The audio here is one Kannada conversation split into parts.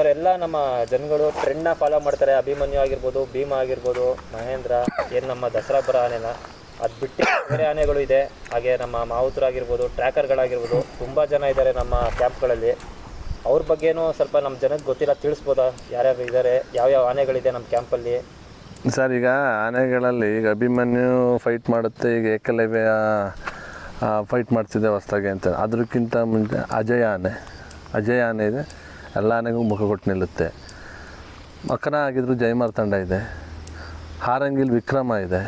ಸರ್ ಎಲ್ಲ ನಮ್ಮ ಜನಗಳು ಟ್ರೆಂಡ್ನ ಫಾಲೋ ಮಾಡ್ತಾರೆ. ಅಭಿಮನ್ಯು ಆಗಿರ್ಬೋದು, ಭೀಮ ಆಗಿರ್ಬೋದು, ಮಹೇಂದ್ರ, ಏನು ನಮ್ಮ ದಸರಾ ಬರೋ ಆನೆನ ಅದು ಬಿಟ್ಟು ಬೇರೆ ಆನೆಗಳು ಇದೆ. ಹಾಗೆ ನಮ್ಮ ಮಾವುತರಾಗಿರ್ಬೋದು, ಟ್ರ್ಯಾಕರ್ಗಳಾಗಿರ್ಬೋದು, ತುಂಬ ಜನ ಇದ್ದಾರೆ ನಮ್ಮ ಕ್ಯಾಂಪ್ಗಳಲ್ಲಿ. ಅವ್ರ ಬಗ್ಗೆನೂ ಸ್ವಲ್ಪ ನಮ್ಮ ಜನಕ್ಕೆ ಗೊತ್ತಿಲ್ಲ, ತಿಳಿಸ್ಬೋದಾ? ಯಾರ್ಯಾರು ಇದ್ದಾರೆ, ಯಾವ್ಯಾವ ಆನೆಗಳಿದೆ ನಮ್ಮ ಕ್ಯಾಂಪಲ್ಲಿ? ಸರ್, ಈಗ ಆನೆಗಳಲ್ಲಿ ಈಗ ಅಭಿಮನ್ಯು ಫೈಟ್ ಮಾಡುತ್ತೆ, ಈಗ ಏಕಲವ್ಯ ಫೈಟ್ ಮಾಡ್ತಿದ್ದೆ ಹೊಸ್ದಾಗೆ ಅಂತ. ಅದಕ್ಕಿಂತ ಮುಂಚೆ ಅಜಯ ಆನೆ ಇದೆ. ಎಲ್ಲ ಆನೆಗೂ ಮುಖ ಕೊಟ್ಟು ನಿಲ್ಲುತ್ತೆ. ಮಕನ ಆಗಿದ್ರು ಜಯಮಾರ್ತಾಂಡ ಇದೆ. ಹಾರಂಗಿಲ್ ವಿಕ್ರಮ ಇದೆ.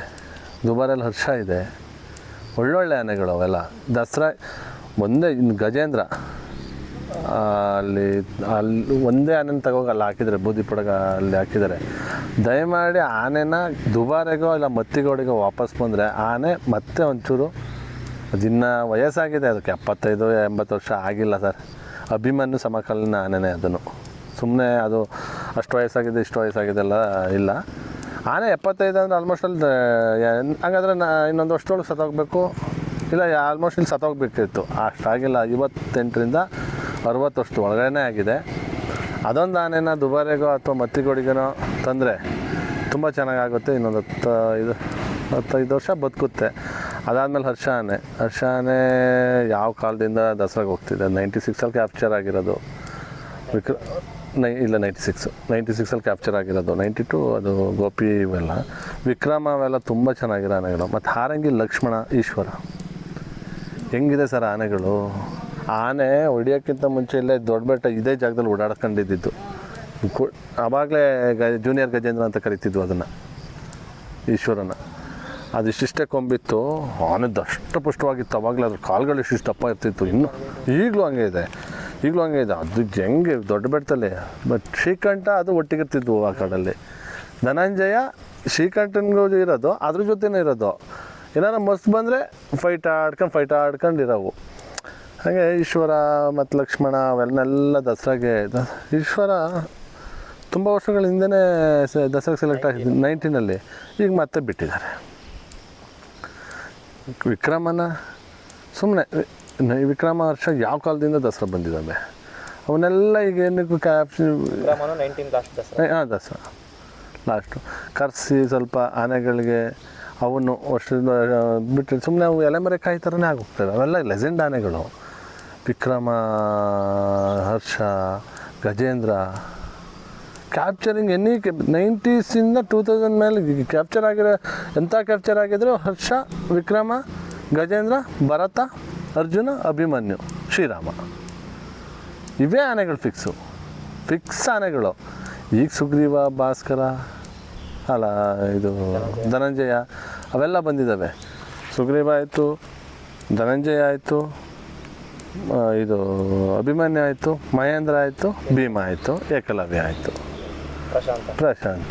ದುಬಾರಲ್ಲಿ ಹರ್ಷ ಇದೆ. ಒಳ್ಳೊಳ್ಳೆ ಆನೆಗಳು ಅವೆಲ್ಲ. ದಸರಾ ಒಂದೇ. ಇನ್ನು ಗಜೇಂದ್ರ ಅಲ್ಲಿ ಒಂದೇ ಆನೆನ ತಗೋಗಿ ಅಲ್ಲಿ ಹಾಕಿದರೆ, ಬೂದಿ ಪುಡಗ ಅಲ್ಲಿ ಹಾಕಿದ್ದಾರೆ. ದಯಮಾಡಿ ಆನೆನ ದುಬಾರೆಗೋ ಇಲ್ಲ ಮತ್ತಿಗೋಡಿಗೋ ವಾಪಸ್ ಬಂದರೆ ಆನೆ ಮತ್ತೆ ಒಂಚೂರು ಅದಿನ್ನು ವಯಸ್ಸಾಗಿದೆ. ಅದಕ್ಕೆ 75-80 ವರ್ಷ ಆಗಿಲ್ಲ ಸರ್. ಅಭಿಮನ್ಯು ಸಮಕಾಲೀನ ಆನೆನೇ ಅದನ್ನು. ಸುಮ್ಮನೆ ಅದು ಅಷ್ಟು ವಯಸ್ಸಾಗಿದೆ ಇಷ್ಟು ವಯಸ್ಸಾಗಿದೆ ಎಲ್ಲ ಇಲ್ಲ. ಆನೆ 75 ಅಂದರೆ ಆಲ್ಮೋಸ್ಟ್ ಅಲ್ಲಿ ಹಾಗಾದರೆ ಇನ್ನೊಂದು ವರ್ಷದೊಳಗೆ ಸತ್ತೋಗ್ಬೇಕು, ಇಲ್ಲ ಆಲ್ಮೋಸ್ಟ್ ಇಲ್ಲಿ ಸತ್ತೋಗ್ಬೇಕಿತ್ತು. ಅಷ್ಟಾಗಿಲ್ಲ. 58ರಿಂದ 60 ವರ್ಷದ ಒಳಗಡೆ ಆಗಿದೆ. ಅದೊಂದು ಆನೆನ ದುಬಾರೆಗೋ ಅಥವಾ ಮತ್ತಿಗೋಡಿಗೋ ತಂದರೆ ತುಂಬ ಚೆನ್ನಾಗಾಗುತ್ತೆ. ಇನ್ನೊಂದು 15 ವರ್ಷ ಬದುಕುತ್ತೆ. ಅದಾದಮೇಲೆ ಹರ್ಷ ಆನೆ ಯಾವ ಕಾಲದಿಂದ ದಸರಾಗೆ ಹೋಗ್ತಿದೆ. 96ಅಲ್ಲಿ ಕ್ಯಾಪ್ಚರ್ ಆಗಿರೋದು. ಇಲ್ಲ 96ಅಲ್ಲಿ ಕ್ಯಾಪ್ಚರ್ ಆಗಿರೋದು. 92 ಅದು ಗೋಪಿ ಇವೆಲ್ಲ. ವಿಕ್ರಮ ಅವೆಲ್ಲ ತುಂಬ ಚೆನ್ನಾಗಿರೋ ಆನೆಗಳು. ಮತ್ತು ಹಾರಂಗಿ ಲಕ್ಷ್ಮಣ, ಈಶ್ವರ ಹೆಂಗಿದೆ ಸರ್ ಆನೆಗಳು. ಆನೆ ಹೊಡಿಯೋಕ್ಕಿಂತ ಮುಂಚೆ ಇಲ್ಲೇ ದೊಡ್ಡ ಬೆಟ್ಟ ಇದೇ ಜಾಗದಲ್ಲಿ ಓಡಾಡ್ಕೊಂಡಿದ್ದು. ಆವಾಗಲೇ ಜೂನಿಯರ್ ಗಜೇಂದ್ರ ಅಂತ ಕರಿತಿದ್ವು ಅದನ್ನು, ಈಶ್ವರನ. ಅದು ಇಷ್ಟಿಷ್ಟೇ ಕೊಂಬಿತ್ತು. ಆನೆ ದಷ್ಟಪುಷ್ಟವಾಗಿತ್ತು. ಆವಾಗಲೇ ಅದ್ರ ಕಾಲುಗಳು ಇಷ್ಟಿಷ್ಟು ದಪ್ಪ ಇರ್ತಿತ್ತು. ಈಗಲೂ ಹಂಗೆ ಇದೆ. ಅದು ಹೆಂಗೆ ದೊಡ್ಡ ಬೆಟ್ಟದಲ್ಲಿ. ಬಟ್ ಶ್ರೀಕಂಠ ಅದು ಒಟ್ಟಿಗಿರ್ತಿದ್ವು ಆ ಕಾಡಲ್ಲಿ. ಧನಂಜಯ ಶ್ರೀಕಂಠನಿಗೂ ಇರೋದು, ಅದ್ರ ಜೊತೆನೇ ಇರೋದು. ಏನಾರ ಮಸ್ತ್ ಬಂದರೆ ಫೈಟ್ ಆಡ್ಕೊಂಡು ಇರೋವು. ಹಾಗೆ ಈಶ್ವರ ಮತ್ತು ಲಕ್ಷ್ಮಣ ಅವೆಲ್ಲನೆಲ್ಲ ದಸರಾಗೆ. ಈಶ್ವರ ತುಂಬ ವರ್ಷಗಳ ಹಿಂದೆಯೇ ದಸರಾಗೆ ಸೆಲೆಕ್ಟ್ ಆಗಿದ್ದು 19ನಲ್ಲಿ. ಈಗ ಮತ್ತೆ ಬಿಟ್ಟಿದ್ದಾರೆ. ವಿಕ್ರಮನ ಸುಮ್ಮನೆ ವಿಕ್ರಮ ವರ್ಷ ಯಾವ ಕಾಲದಿಂದ ದಸರಾ ಬಂದಿದ್ದಾವೆ ಅವನ್ನೆಲ್ಲ ಈಗ ಏನಕ್ಕೂ ದಸರಾ ಲಾಸ್ಟು ಕರೆಸಿ ಸ್ವಲ್ಪ ಆನೆಗಳಿಗೆ ಅವನ್ನು ವರ್ಷದಿಂದ ಬಿಟ್ಟು ಸುಮ್ಮನೆ ಅವು ಎಲೆಮರೆ ಕಾಯಿ ಥರನೇ ಆಗೋಗ್ತವೆ. ಅವೆಲ್ಲ ಲೆಜೆಂಡ್ ಆನೆಗಳು. ವಿಕ್ರಮ, ಹರ್ಷ, ಗಜೇಂದ್ರ ಕ್ಯಾಪ್ಚರಿಂಗ್ 90ಸಿಂದ 2000 ಮೇಲೆ ಕ್ಯಾಪ್ಚರ್ ಆಗಿರೋ ಎಂಥ ಕ್ಯಾಪ್ಚರ್ ಆಗಿದ್ರು ಹರ್ಷ, ವಿಕ್ರಮ, ಗಜೇಂದ್ರ, ಭರತ, ಅರ್ಜುನ, ಅಭಿಮನ್ಯು, ಶ್ರೀರಾಮ ಇವೇ ಆನೆಗಳು ಫಿಕ್ಸ್ ಆನೆಗಳು. ಈಗ ಸುಗ್ರೀವ, ಭಾಸ್ಕರ ಅಲ್ಲ ಇದು ಧನಂಜಯ ಅವೆಲ್ಲ ಬಂದಿದ್ದಾವೆ. ಸುಗ್ರೀವ ಆಯಿತು, ಧನಂಜಯ ಆಯಿತು, ಇದು ಅಭಿಮನ್ಯು ಆಯಿತು, ಮಹೇಂದ್ರ ಆಯಿತು, ಭೀಮ ಆಯಿತು, ಏಕಲವ್ಯ ಆಯಿತು, ಪ್ರಶಾಂತ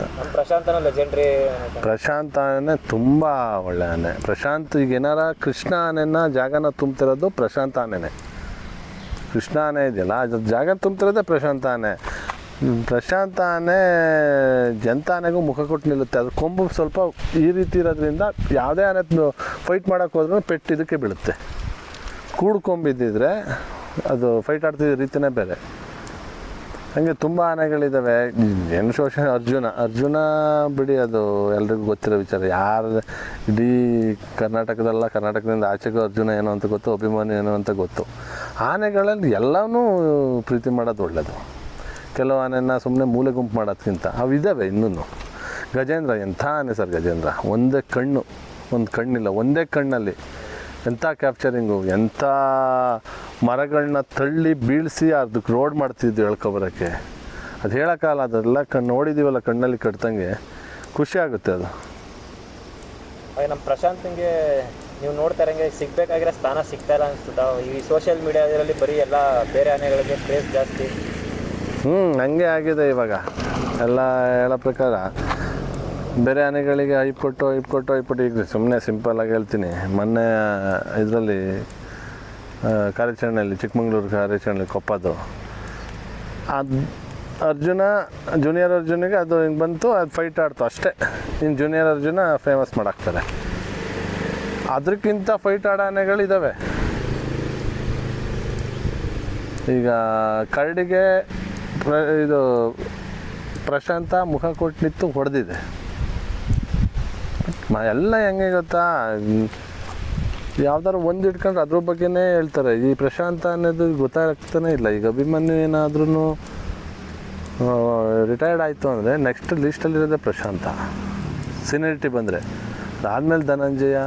ಆನೆ ತುಂಬ ಒಳ್ಳೆ ಆನೆ. ಪ್ರಶಾಂತ್ ಈಗ ಏನಾರ ಕೃಷ್ಣ ಆನೆನ ಜಾಗನ ತುಂಬ್ತಿರೋದು ಪ್ರಶಾಂತ ಆನೆನೇ. ಕೃಷ್ಣ ಆನೆ ಇದೆಯಲ್ಲ ಅದು ಜಾಗ ತುಂಬ್ತಿರೋದೇ ಪ್ರಶಾಂತ ಆನೆ. ಪ್ರಶಾಂತ ಆನೆ ಜಂತ ಆನೆಗೂ ಮುಖ ಕೊಟ್ಟು ನಿಲ್ಲುತ್ತೆ. ಅದ್ರ ಕೊಂಬು ಸ್ವಲ್ಪ ಈ ರೀತಿ ಇರೋದ್ರಿಂದ ಯಾವುದೇ ಆನೆ ಫೈಟ್ ಮಾಡೋಕ್ಕೆ ಹೋದ್ರೂ ಪೆಟ್ಟು ಇದಕ್ಕೆ ಬೀಳುತ್ತೆ. ಕೂಡ್ಕೊಂಬಿದ್ದಿದ್ರೆ ಅದು ಫೈಟ್ ಆಡ್ತಿದ್ದ ರೀತಿಯೇ ಬೇರೆ. ಹಾಗೆ ತುಂಬ ಆನೆಗಳಿದ್ದಾವೆ. ಏನು ಅರ್ಜುನ ಬಿಡಿ, ಅದು ಎಲ್ರಿಗೂ ಗೊತ್ತಿರೋ ವಿಚಾರ. ಯಾರು ಇಡೀ ಕರ್ನಾಟಕದಿಂದ ಆಚೆಗೂ ಅರ್ಜುನ ಏನು ಅಂತ ಗೊತ್ತು, ಅಭಿಮಾನಿ ಏನು ಅಂತ ಗೊತ್ತು. ಆನೆಗಳಲ್ಲಿ ಎಲ್ಲನೂ ಪ್ರೀತಿ ಮಾಡೋದು ಒಳ್ಳೆಯದು. ಕೆಲವು ಆನೆನ ಸುಮ್ಮನೆ ಮೂಲೆ ಗುಂಪು ಮಾಡೋದಕ್ಕಿಂತ ಅವಿದ್ದಾವೆ ಇನ್ನೂ. ಗಜೇಂದ್ರ ಎಂಥ ಆನೆ ಸರ್ ಗಜೇಂದ್ರ. ಒಂದು ಕಣ್ಣಿಲ್ಲ, ಒಂದೇ ಕಣ್ಣಲ್ಲಿ ಎಂಥ ಕ್ಯಾಪ್ಚರಿಂಗು, ಎಂಥ ಮರಗಳನ್ನ ತಳ್ಳಿ ಬೀಳಿಸಿ ಅದಕ್ಕೆ ರೋಡ್ ಮಾಡ್ತಿದ್ದು ಹೇಳ್ಕೊಬರೋಕ್ಕೆ. ಅದು ಹೇಳೋಕ್ಕಲ್ಲ, ಅದೆಲ್ಲ ನೋಡಿದ್ದೀವಲ್ಲ ಕಣ್ಣಲ್ಲಿ ಕಟ್ತಂಗೆ ಖುಷಿ ಆಗುತ್ತೆ. ಅದು ನಮ್ಮ ಪ್ರಶಾಂತ್ಗೆ ನೀವು ನೋಡ್ತಾ ಇರೋಂಗೆ ಸಿಗಬೇಕಾಗಿರೋ ಸ್ಥಾನ ಸಿಗ್ತಾ ಇಲ್ಲ ಅನಿಸ್ತದ. ಈ ಸೋಷಿಯಲ್ ಮೀಡಿಯಾದಲ್ಲಿ ಬರೀ ಎಲ್ಲ ಬೇರೆ ಆನೆಗಳಿಗೆ ಕ್ರೇಜ್ ಜಾಸ್ತಿ. ಹಂಗೆ ಆಗಿದೆ ಇವಾಗ ಎಲ್ಲ ಹೇಳೋ ಪ್ರಕಾರ. ಬೇರೆ ಆನೆಗಳಿಗೆ ಹೈಪ್ ಕೊಟ್ಟು ಈಗ ಸುಮ್ಮನೆ ಸಿಂಪಲ್ಲಾಗಿ ಹೇಳ್ತೀನಿ. ಮೊನ್ನೆ ಇದರಲ್ಲಿ ಕಾರ್ಯಾಚರಣೆಯಲ್ಲಿ, ಚಿಕ್ಕಮಂಗ್ಳೂರು ಕಾರ್ಯಾಚರಣೆಯಲ್ಲಿ ಕೊಪ್ಪದು ಅದು ಜೂನಿಯರ್ ಅರ್ಜುನಿಗೆ ಅದು ಹಿಂಗೆ ಬಂತು, ಅದು ಫೈಟ್ ಆಡ್ತು ಅಷ್ಟೇ. ಇನ್ನು ಜೂನಿಯರ್ ಅರ್ಜುನ ಫೇಮಸ್ ಮಾಡಾಕ್ತಾರೆ. ಅದಕ್ಕಿಂತ ಫೈಟ್ ಆಡೋ ಆನೆಗಳಿದ್ದಾವೆ. ಈಗ ಕರಡಿಗೆ ಇದು ಪ್ರಶಾಂತ ಮುಖ ಕೊಟ್ಟು ನಿಂತು ಹೊಡೆದಿದೆ. ಎಲ್ಲ ಹೆಂಗೆ ಗೊತ್ತಾ, ಯಾವ್ದಾದ್ರು ಒಂದು ಇಟ್ಕೊಂಡ್ರೆ ಅದ್ರ ಬಗ್ಗೆನೇ ಹೇಳ್ತಾರೆ. ಈ ಪ್ರಶಾಂತ ಅನ್ನೋದು ಗೊತ್ತಾಗ್ತಾನೆ ಇಲ್ಲ. ಈಗ ಅಭಿಮನ್ಯು ಏನಾದ್ರೂ ರಿಟೈರ್ಡ್ ಆಯಿತು ಅಂದರೆ ನೆಕ್ಸ್ಟ್ ಲೀಸ್ಟಲ್ಲಿರೋದೇ ಪ್ರಶಾಂತ, ಸೀನಿಯರಿಟಿ ಬಂದರೆ. ಅದಾದಮೇಲೆ ಧನಂಜಯ,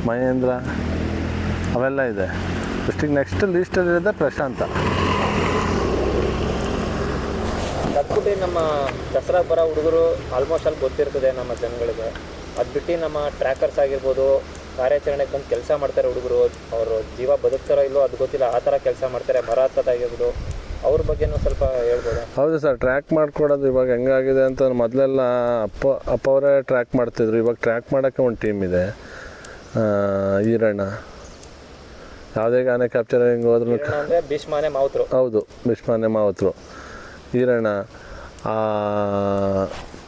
ಮಹೇಂದ್ರ ಅವೆಲ್ಲ ಇದೆ. ಫಸ್ಟಿಗೆ ನೆಕ್ಸ್ಟ್ ಲೀಸ್ಟಲ್ಲಿರೋದೇ ಪ್ರಶಾಂತ. ಅದ್ಬಿಟ್ಟು ನಮ್ಮ ದಸರಾ ಬರೋ ಹುಡುಗರು ಆಲ್ಮೋಸ್ಟ್ ಅಲ್ಲಿ ಗೊತ್ತಿರ್ತದೆ ನಮ್ಮ ಜನಗಳಿಗೆ. ಅದು ಬಿಟ್ಟು ನಮ್ಮ ಟ್ರ್ಯಾಕರ್ಸ್ ಆಗಿರ್ಬೋದು, ಕಾರ್ಯಾಚರಣೆಗೆ ಬಂದು ಕೆಲಸ ಮಾಡ್ತಾರೆ ಹುಡುಗರು, ಅವರು ಜೀವ ಬದುಕ್ತಾರೋ ಇಲ್ಲೋ ಅದು ಗೊತ್ತಿಲ್ಲ, ಆ ಥರ ಕೆಲಸ ಮಾಡ್ತಾರೆ. ಮರ ಹತ್ತದಾಗಿರ್ಬೋದು, ಅವ್ರ ಬಗ್ಗೆನೂ ಸ್ವಲ್ಪ ಹೇಳ್ಬೋದು. ಹೌದು ಸರ್, ಟ್ರ್ಯಾಕ್ ಮಾಡ್ಕೊಡೋದು ಇವಾಗ ಹೆಂಗಾಗಿದೆ ಅಂತ ಮೊದಲೆಲ್ಲ ಅವರೇ ಟ್ರ್ಯಾಕ್ ಮಾಡ್ತಿದ್ರು. ಇವಾಗ ಟ್ರ್ಯಾಕ್ ಮಾಡೋಕ್ಕೆ ಒಂದು ಟೀಮ್ ಇದೆ. ಈರಣ್ಣ ಯಾವುದೇ ಆನೆ ಕ್ಯಾಪ್ಚರಿಂಗ್ ಹೋದ್ರೂ ಅಂದರೆ ಭೀಷ್ಮಾನೆ ಮಾವುತರು. ಹೌದು, ಭೀಷ್ಮಾನೆ ಮಾವುತರು. ಈರಣ್ಣ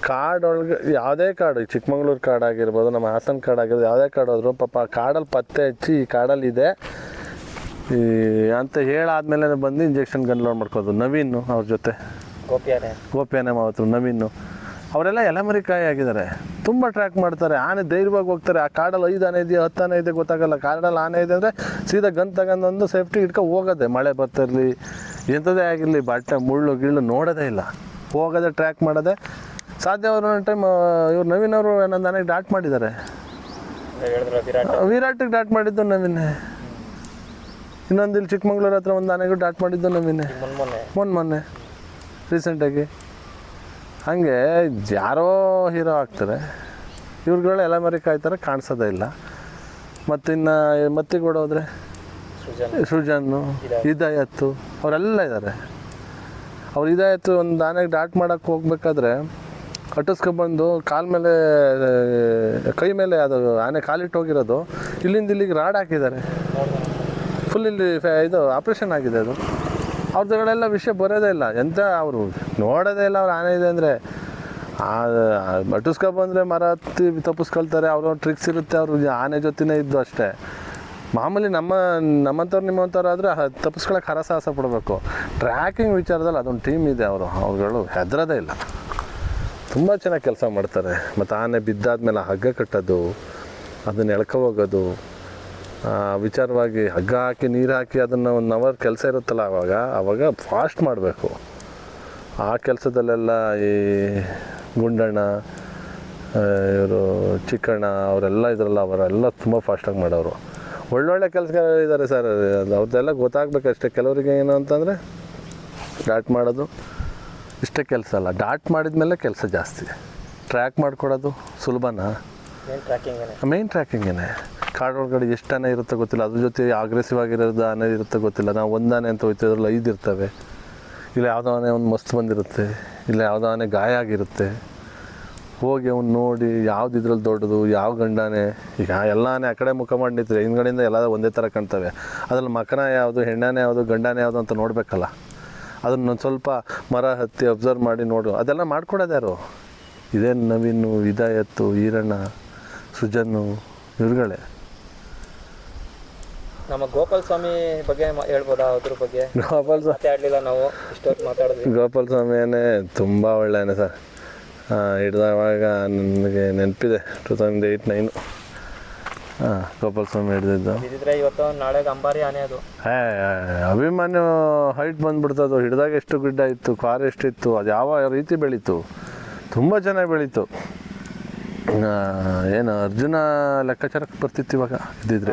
ಕಾಡೊಳಗೆ ಯಾವುದೇ ಕಾಡು, ಚಿಕ್ಕಮಂಗ್ಳೂರು ಕಾಡಾಗಿರ್ಬೋದು, ನಮ್ಮ ಹಾಸನ ಕಾಡಾಗಿರ್ಬೋದು, ಯಾವುದೇ ಕಾಡು ಹೋದ್ರು ಪಾಪ ಕಾಡಲ್ಲಿ ಪತ್ತೆ ಹಚ್ಚಿ ಈ ಕಾಡಲ್ಲಿದೆ ಅಂತ ಹೇಳಾದ್ಮೇಲೆ ಬಂದು ಇಂಜೆಕ್ಷನ್ ಗನ್ ಲೋಡ್ ಮಾಡ್ಕೋದು. ನವೀನು ಅವ್ರ ಜೊತೆ, ಗೋಪಿಯಾನೆ ಮಾವತರು, ನವೀನು ಅವರೆಲ್ಲ ಎಲೆಮರಿಕಾಯಿ ಆಗಿದ್ದಾರೆ. ತುಂಬ ಟ್ರ್ಯಾಕ್ ಮಾಡ್ತಾರೆ. ಆನೆ ಧೈರ್ಯವಾಗಿ ಹೋಗ್ತಾರೆ. ಆ ಕಾಡಲ್ಲಿ 5 ಆನೆ ಇದೆಯಾ 10 ಆನೆ ಇದೆ ಗೊತ್ತಾಗಲ್ಲ. ಕಾಡಲ್ಲಿ ಆನೆ ಇದೆ ಅಂದರೆ ಸೀದಾ ಗನ್ ತಗೊಂಡೊಂದು ಸೇಫ್ಟಿ ಇಟ್ಕೊಂಡು ಹೋಗೋದೆ. ಮಳೆ ಬರ್ತಿರಲಿ ಎಂಥದೇ ಆಗಿರಲಿ, ಬಟ್ಟೆ ಮುಳ್ಳು ಗಿಳ್ಳು ನೋಡೋದೇ ಇಲ್ಲ, ಹೋಗೋದೆ ಟ್ರ್ಯಾಕ್ ಮಾಡೋದೆ. ಸಾಧ್ಯ ಅವರು ಒಂದು ಟೈಮ್ ಇವ್ರು ನವೀನ್ ಅವರು ನನ್ನ ಆನೆಗೆ ಡಾಟ್ ಮಾಡಿದ್ದಾರೆ. ವಿರಾಟಿಗೆ ಡಾಟ್ ಮಾಡಿದ್ದು ನವೀನೇ. ಇನ್ನೊಂದು ಇಲ್ಲಿ ಚಿಕ್ಕಮಂಗ್ಳೂರು ಹತ್ರ ಒಂದು ಆನೆಗೂ ಡಾಟ್ ಮಾಡಿದ್ದು ನವೀನೇ, ಮೊನ್ನೆ ರೀಸೆಂಟಾಗಿ. ಹಾಗೆ ಯಾರೋ ಹೀರೋ ಆಗ್ತಾರೆ, ಇವ್ರುಗಳು ಎಲೆಮರಿಕಾಯಿ ಥರ ಕಾಣಿಸೋದೇ ಇಲ್ಲ. ಮತ್ತಿನ್ನು ಮತ್ತಿಗೋಡು ಹೋದರೆ ಸೃಜನ್ನು, ಹಿದಾಯತ್ತು ಅವರೆಲ್ಲ ಇದ್ದಾರೆ. ಅವ್ರು ಹಿದಾಯತ್ತು ಒಂದು ಆನೆಗೆ ಡಾಟ್ ಮಾಡೋಕ್ಕೆ ಹೋಗ್ಬೇಕಾದ್ರೆ ಕಟ್ಟಿಸ್ಕೊಬಂದು ಮೇಲೆ ಕೈ ಮೇಲೆ ಅದು ಆನೆ ಕಾಲಿಟ್ಟು ಹೋಗಿರೋದು, ಇಲ್ಲಿಂದ ಇಲ್ಲಿಗೆ ರಾಡ್ ಹಾಕಿದ್ದಾರೆ. ಫುಲ್ ಇಲ್ಲಿ ಇದು ಆಪ್ರೇಷನ್ ಆಗಿದೆ. ಅದು ಅವ್ರದ್ದುಗಳೆಲ್ಲ ವಿಷಯ ಬರೋದೇ ಇಲ್ಲ. ಎಂತ ಅವರು ನೋಡೋದೇ ಇಲ್ಲ. ಅವ್ರು ಆನೆ ಇದೆ ಅಂದರೆ ಬಟ್ಟಿಸ್ಕೊಬಂದರೆ ಮರ ಹತ್ತಿ ತಪ್ಪಿಸ್ಕೊಳ್ತಾರೆ. ಅವ್ರ ಟ್ರಿಕ್ಸ್ ಇರುತ್ತೆ. ಅವರು ಆನೆ ಜೊತೆನೇ ಇದ್ದು ಅಷ್ಟೇ. ಮಾಮೂಲಿ ನಮ್ಮಂಥವ್ರು ನಿಮ್ಮಂಥವ್ರು ಆದರೆ ತಪ್ಪಿಸ್ಕೊಳಕ್ಕೆ ಹರಸಾಹಸ ಪಡಬೇಕು. ಟ್ರ್ಯಾಕಿಂಗ್ ವಿಚಾರದಲ್ಲಿ ಅದೊಂದು ಟೀಮ್ ಇದೆ. ಅವ್ರುಗಳು ಹೆದರೋದೇ ಇಲ್ಲ. ತುಂಬ ಚೆನ್ನಾಗಿ ಕೆಲಸ ಮಾಡ್ತಾರೆ. ಮತ್ತು ಆನೆ ಬಿದ್ದಾದ್ಮೇಲೆ ಹಗ್ಗ ಕಟ್ಟೋದು, ಅದನ್ನು ಎಳ್ಕೊ ಹೋಗೋದು, ವಿಚಾರವಾಗಿ ಹಗ್ಗ ಹಾಕಿ ನೀರು ಹಾಕಿ ಅದನ್ನು 1 ಅವರ್ ಕೆಲಸ ಇರುತ್ತಲ್ಲ, ಆವಾಗ ಫಾಸ್ಟ್ ಮಾಡಬೇಕು. ಆ ಕೆಲಸದಲ್ಲೆಲ್ಲ ಈ ಗುಂಡಣ್ಣ, ಇವರು ಚಿಕ್ಕಣ್ಣ ಅವರೆಲ್ಲ ಇದ್ರಲ್ಲ, ಅವರೆಲ್ಲ ತುಂಬ ಫಾಸ್ಟಾಗಿ ಮಾಡೋರು. ಒಳ್ಳೊಳ್ಳೆ ಕೆಲಸಗಾರ ಇದ್ದಾರೆ ಸರ್. ಅವ್ರದ್ದೆಲ್ಲ ಗೊತ್ತಾಗಬೇಕಷ್ಟೇ. ಕೆಲವರಿಗೆ ಏನು ಅಂತಂದರೆ ಡಾಟ್ ಮಾಡೋದು ಇಷ್ಟೇ ಕೆಲಸ ಅಲ್ಲ, ಡಾಟ್ ಮಾಡಿದ ಮೇಲೆ ಕೆಲಸ ಜಾಸ್ತಿ. ಟ್ರ್ಯಾಕ್ ಮಾಡ್ಕೊಡೋದು ಸುಲಭನಾ? ಮೇನ್ ಟ್ರ್ಯಾಕಿಂಗೇನೆ. ಕಾಡೊಳಗಡೆ ಎಷ್ಟು ಆನೆ ಇರುತ್ತೋ ಗೊತ್ತಿಲ್ಲ, ಅದ್ರ ಜೊತೆ ಅಗ್ರೆಸಿವ್ ಆಗಿರೋದು ಆನೆ ಇರುತ್ತೋ ಗೊತ್ತಿಲ್ಲ. ನಾವು 1 ಆನೆ ಅಂತ ಹೋಗ್ತೀವಿ, ಅದ್ರಲ್ಲಿ 5 ಇರ್ತವೆ. ಇಲ್ಲ ಯಾವುದೋ ಆನೆ ಒಂದು ಮಸ್ತ್ ಬಂದಿರುತ್ತೆ, ಇಲ್ಲ ಯಾವುದೋ ಆನೆ ಗಾಯ ಆಗಿರುತ್ತೆ. ಹೋಗಿ ಅವ್ನು ನೋಡಿ ಯಾವ್ದು ಇದ್ರಲ್ಲಿ ದೊಡ್ಡದು, ಯಾವ ಗಂಡಾನೆ. ಈಗ ಎಲ್ಲ ಆನೆ ಆ ಕಡೆ ಮುಖ ಮಾಡಿ ನಿಂತರೆ ಹಿಂದ್ಗಡೆಯಿಂದ ಎಲ್ಲ ಒಂದೇ ಥರ ಕಾಣ್ತವೆ. ಅದ್ರಲ್ಲಿ ಮಕನ ಯಾವುದು, ಹೆಣ್ಣಾನೆ ಯಾವುದು, ಗಂಡಾನೆ ಯಾವುದು ಅಂತ ನೋಡಬೇಕಲ್ಲ. ಅದನ್ನೊಂದು ಸ್ವಲ್ಪ ಮರ ಹತ್ತಿ ಅಬ್ಸರ್ವ್ ಮಾಡಿ ನೋಡು. ಅದೆಲ್ಲ ಮಾಡ್ಕೊಡೋದು ಯಾರು? ಇದೇ ನವೀನು, ಹಿದಾಯತ್ತು, ಈರಣ್ಣ, ಸೃಜನ್ನು, ಇವ್ರುಗಳೇ. ನಮ್ಮ ಗೋಪಾಲ ಸ್ವಾಮಿ ಬಗ್ಗೆ ಹೇಳ್ಬೋದಾ? ಅದ್ರ ಬಗ್ಗೆ ಗೋಪಾಲ ಮಾತಾಡಲಿಲ್ಲ ನಾವು, ಇಷ್ಟೊತ್ತು ಮಾತಾಡಿದ್ವಿ. ಗೋಪಾಲ ಸ್ವಾಮಿಯೇ ತುಂಬ ಒಳ್ಳೆಯನೇ ಸರ್. ಹಿಡ್ದವಾಗ ನನಗೆ ನೆನಪಿದೆ 2008-9 ಗೋಪಾಲ ಸ್ವಾಮಿ ಹಿಡಿದಿದ್ದು. ಇವತ್ತು ನಾಳೆಗೆ ಅಂಬಾರಿ ಆನೆ ಅದು. ಅಭಿಮನ್ಯು ಹೈಟ್ ಬಂದ್ಬಿಡ್ತದು. ಹಿಡಿದಾಗ ಎಷ್ಟು ಗಿಡ್ಡ ಇತ್ತು, ಕಾರ್ ಎಷ್ಟಿತ್ತು, ಅದು ಯಾವ ರೀತಿ ಬೆಳೀತು, ತುಂಬ ಚೆನ್ನಾಗಿ ಬೆಳೀತು. ಏನು ಅರ್ಜುನ ಲೆಕ್ಕಾಚಾರಕ್ಕೆ ಬರ್ತಿತ್ತು ಇವಾಗ ಇದ್ದಿದ್ರೆ.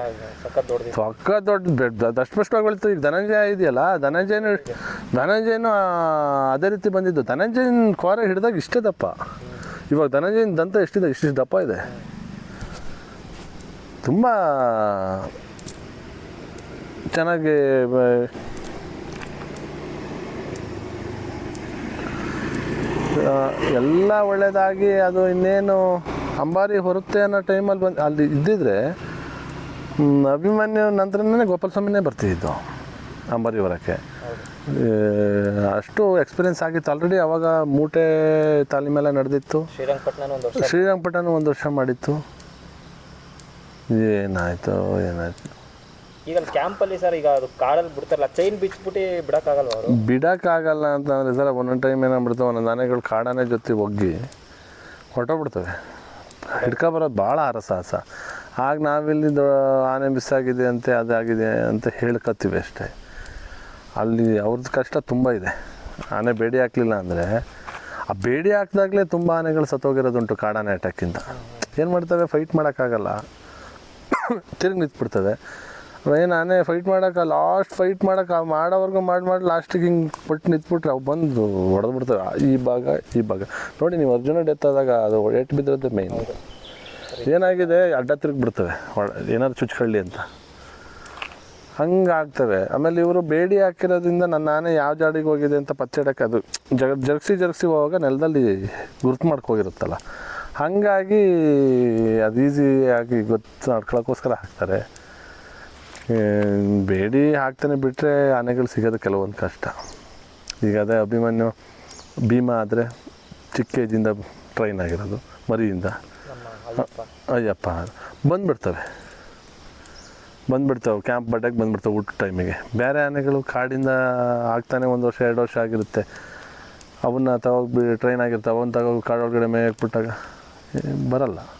ಸಕ್ಕ ದೊಡ್ಡ ದಷ್ಟಪುಷ್ಟವಾಗಿ ಬೆಳೀತು. ಈಗ ಧನಂಜಯ ಇದೆಯಲ್ಲ, ಧನಂಜಯನು ಅದೇ ರೀತಿ ಬಂದಿದ್ದು. ಧನಂಜಯನ ಕೋರ ಹಿಡಿದಾಗ ಇಷ್ಟೇ ದಪ್ಪ. ಇವಾಗ ಧನಂಜಯನ ದಂತ ಎಷ್ಟಿದೆ, ಇಷ್ಟು ದಪ್ಪ ಇದೆ. ತುಂಬ ಚೆನ್ನಾಗಿ ಎಲ್ಲ ಒಳ್ಳೆಯದಾಗಿ. ಅದು ಇನ್ನೇನು ಅಂಬಾರಿ ಹೊರುತ್ತೆ ಅನ್ನೋ ಟೈಮಲ್ಲಿ ಬಂದು ಅಲ್ಲಿ ಇದ್ದಿದ್ರೆ ಅಭಿಮನ್ಯು ನಂತರನೇ ಗೋಪಾಲ ಸ್ವಾಮಿನೇ ಬರ್ತಿದ್ದು ಅಂಬಾರಿ ಹೊರಕ್ಕೆ. ಅಷ್ಟು ಎಕ್ಸ್ಪೀರಿಯೆನ್ಸ್ ಆಗಿತ್ತು ಆಲ್ರೆಡಿ. ಅವಾಗ ಮೂಟೆ ತಾಲೀಮೆಲ್ಲ ನಡೆದಿತ್ತು. ಶ್ರೀರಂಗಪಟ್ಟಣ 1 ವರ್ಷ ಮಾಡಿತ್ತು. ಏನಾಯಿತು ಈಗ ಕ್ಯಾಂಪಲ್ಲಿ ಸರ್ ಈಗ ಅದು ಕಾಡಲ್ಲಿ ಬಿಡ್ತಾರಲ್ಲ ಚೈನ್ ಬಿಚ್ಬಿಟ್ಟು ಬಿಡೋಕ್ಕಾಗಲ್ವ ಅವರು? ಬಿಡೋಕ್ಕಾಗಲ್ಲ ಅಂತಂದರೆ ಸರ್ ಒಂದೊಂದು ಟೈಮ್ ಏನಾಗ್ಬಿಡ್ತವೆ, ಒಂದೊಂದು ಆನೆಗಳು ಕಾಡಾನೆ ಜೊತೆ ಒಗ್ಗಿ ಹೊರಟೋಗ್ಬಿಡ್ತವೆ. ಹಿಡ್ಕೊಬರೋದು ಭಾಳ ಅರಸಾಹಸ. ಆಗ ನಾವಿಲ್ಲಿ ಆನೆ ಮಿಸ್ ಆಗಿದೆ ಅಂತೆ ಅದಾಗಿದೆ ಅಂತ ಹೇಳ್ಕೊತೀವಿ ಅಷ್ಟೇ. ಅಲ್ಲಿ ಅವ್ರದ್ದು ಕಷ್ಟ ತುಂಬ ಇದೆ. ಆನೆ ಬೇಡಿ ಹಾಕಲಿಲ್ಲ ಅಂದರೆ ಆ ಬೇಡಿ ಹಾಕಿದಾಗಲೇ ತುಂಬ ಆನೆಗಳು ಸತ್ತೋಗಿರೋದುಂಟು ಕಾಡಾನೆ ಅಟ್ಯಾಕಿಂದ. ಏನು ಮಾಡ್ತವೆ, ಫೈಟ್ ಮಾಡೋಕ್ಕಾಗಲ್ಲ, ತಿರುಗಿ ನಿಂತ್ಬಿಡ್ತದೆ. ಏನು ಆನೆ ಫೈಟ್ ಮಾಡೋಕೆ ಲಾಸ್ಟ್ ಫೈಟ್ ಮಾಡೋವರೆಗೂ ಮಾಡಿ ಲಾಸ್ಟಿಗೆ ಹಿಂಗೆ ಪಟ್ಟು ನಿಂತ್ಬಿಟ್ರೆ ಅವು ಬಂದು ಹೊಡೆದ್ಬಿಡ್ತವೆ ಈ ಭಾಗ. ನೋಡಿ ನೀವು ಅರ್ಜುನ ಡೆತ್ ಆದಾಗ ಅದು ಏಟು ಬಿದ್ದಿರೋದೇ ಮೇಯ್ನ್. ಏನಾಗಿದೆ, ಅಡ್ಡ ತಿರುಗಿಬಿಡ್ತವೆ ಏನಾದ್ರು ಚುಚ್ಕೊಳ್ಳಿ ಅಂತ, ಹಂಗೆ ಆಗ್ತವೆ. ಆಮೇಲೆ ಇವರು ಬೇಡಿ ಹಾಕಿರೋದ್ರಿಂದ ನನ್ನ ಆನೆ ಯಾವ ಜಾಡಿಗೆ ಹೋಗಿದೆ ಅಂತ ಪಚ್ಚೆಡಕ್ಕೆ ಅದು ಜರ್ಗ್ಸಿ ಹೋಗುವಾಗ ನೆಲದಲ್ಲಿ ಗುರುತು ಮಾಡ್ಕೋಗಿರುತ್ತಲ್ಲ, ಹಾಗಾಗಿ ಅದು ಈಸಿಯಾಗಿ ಗೊತ್ತು ಮಾಡ್ಕೊಳ್ಳೋಕ್ಕೋಸ್ಕರ ಹಾಕ್ತಾರೆ. ಬೇಡಿ ಹಾಕ್ತಾನೆ ಬಿಟ್ಟರೆ ಆನೆಗಳು ಸಿಗೋದು ಕೆಲವೊಂದು ಕಷ್ಟ. ಈಗ ಅದೇ ಅಭಿಮನ್ಯು ಭೀಮ ಆದರೆ ಚಿಕ್ಕ ಏಜಿಂದ ಟ್ರೈನ್ ಆಗಿರೋದು, ಮರಿಯಿಂದ ಅಯ್ಯಪ್ಪ ಬಂದುಬಿಡ್ತವೆ ಕ್ಯಾಂಪ್ ಬಡ್ಡಕ್ಕೆ ಬಂದುಬಿಡ್ತವೆ ಊಟ ಟೈಮಿಗೆ. ಬೇರೆ ಆನೆಗಳು ಕಾಡಿಂದ ಆಗ್ತಾನೆ 1 ವರ್ಷ 2 ವರ್ಷ ಆಗಿರುತ್ತೆ, ಅವನ್ನ ತಗೋಗಿ ಟ್ರೈನ್ ಆಗಿರ್ತವೆ, ಅವನ್ನ ತಗೋಗಿ ಕಾಡೊಳಗಡೆ ಮೇಯಕ್ಬಿಟ್ಟಾಗ ಬರಲ್ಲ.